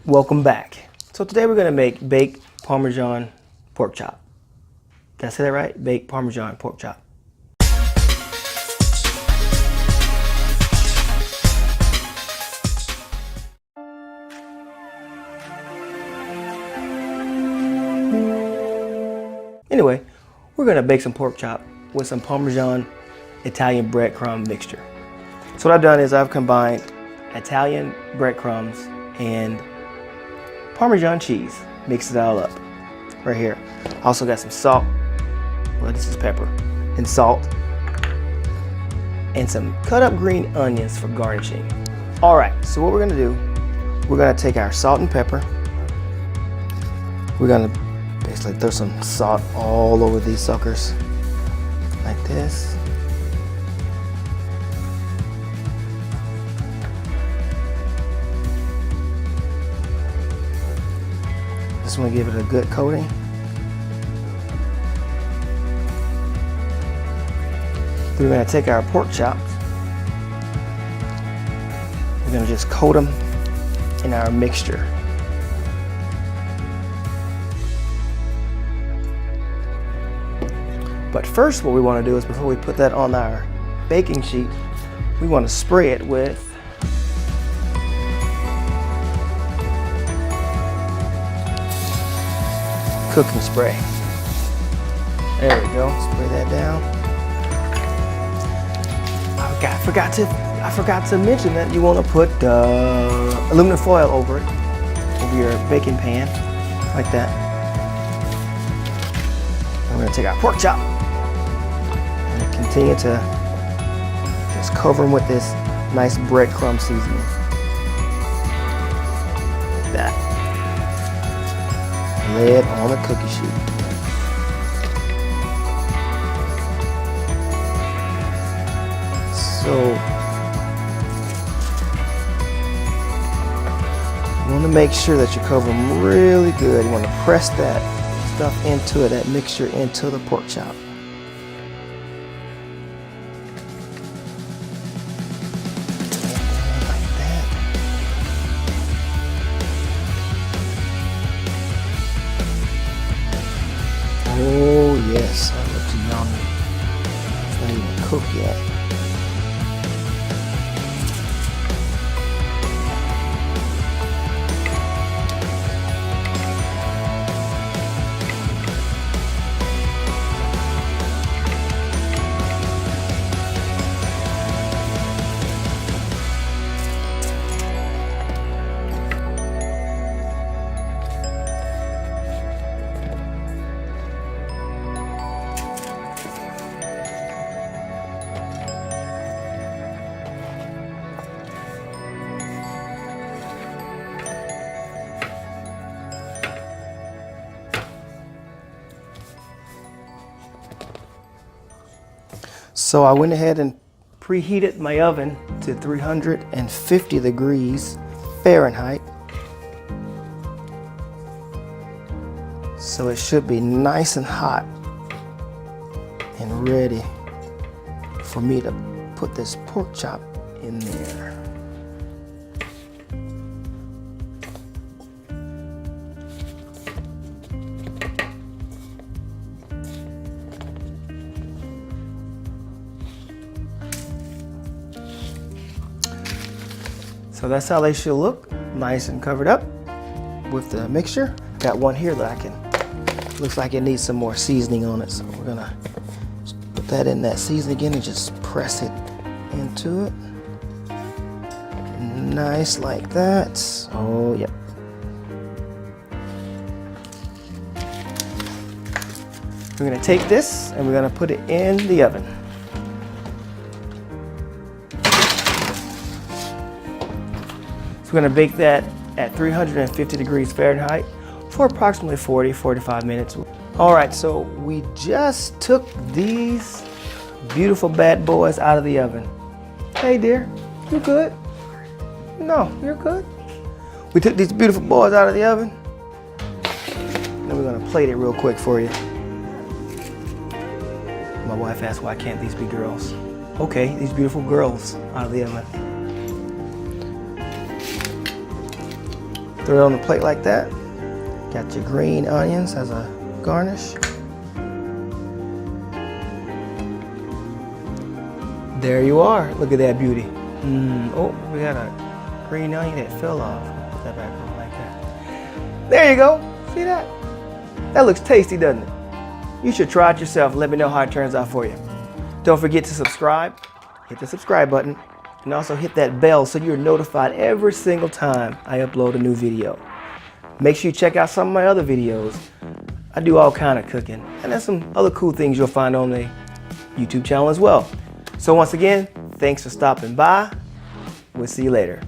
Welcome back. So today we're going to make baked Parmesan pork chop. Did I say that right? Baked Parmesan pork chop. Anyway, we're going to bake some pork chop with some Parmesan Italian breadcrumb mixture. So what I've done is I've combined Italian breadcrumbs and Parmesan cheese, mix it all up right here. Also got some salt, well this is pepper, and salt, and some cut up green onions for garnishing. All right, so what we're gonna do, we're gonna take our salt and pepper. We're gonna basically throw some salt all over these suckers, like this. Just want to give it a good coating. Then we're going to take our pork chops. We're going to just coat them in our mixture. But first what we want to do is, before we put that on our baking sheet, we want to spray it with cooking spray. There we go. Spray that down. I forgot to mention that you want to put aluminum foil over it, over your baking pan, like that. I'm going to take our pork chop and continue to just cover them with this nice breadcrumb seasoning, like that. Lay it on a cookie sheet. So you want to make sure that you cover them really good. You want to press that stuff into it, that mixture into the pork chop. Oh yes, that looks yummy. It's not even cooked yet. So I went ahead and preheated my oven to 350 degrees Fahrenheit. So it should be nice and hot and ready for me to put this pork chop in there. So that's how they should look, nice and covered up with the mixture. Got one here that I can, looks like it needs some more seasoning on it. So we're gonna put that in that seasoning again and just press it into it. Nice like that. Oh, yep. We're gonna take this and we're gonna put it in the oven. So we're going to bake that at 350 degrees Fahrenheit for approximately 40-45 minutes. All right, so we just took these beautiful bad boys out of the oven. Hey dear, you good? No, you're good. We took these beautiful boys out of the oven. Then we're going to plate it real quick for you. My wife asked, why can't these be girls? Okay, these beautiful girls out of the oven. Throw it on the plate like that. Got your green onions as a garnish. There you are. Look at that beauty. Oh, we got a green onion that fell off. Put that back on like that. There you go. See that? That looks tasty, doesn't it? You should try it yourself. Let me know how it turns out for you. Don't forget to subscribe. Hit the subscribe button. And also hit that bell so you're notified every single time I upload a new video. Make sure you check out some of my other videos. I do all kind of cooking. And there's some other cool things you'll find on the YouTube channel as well. So once again, thanks for stopping by. We'll see you later.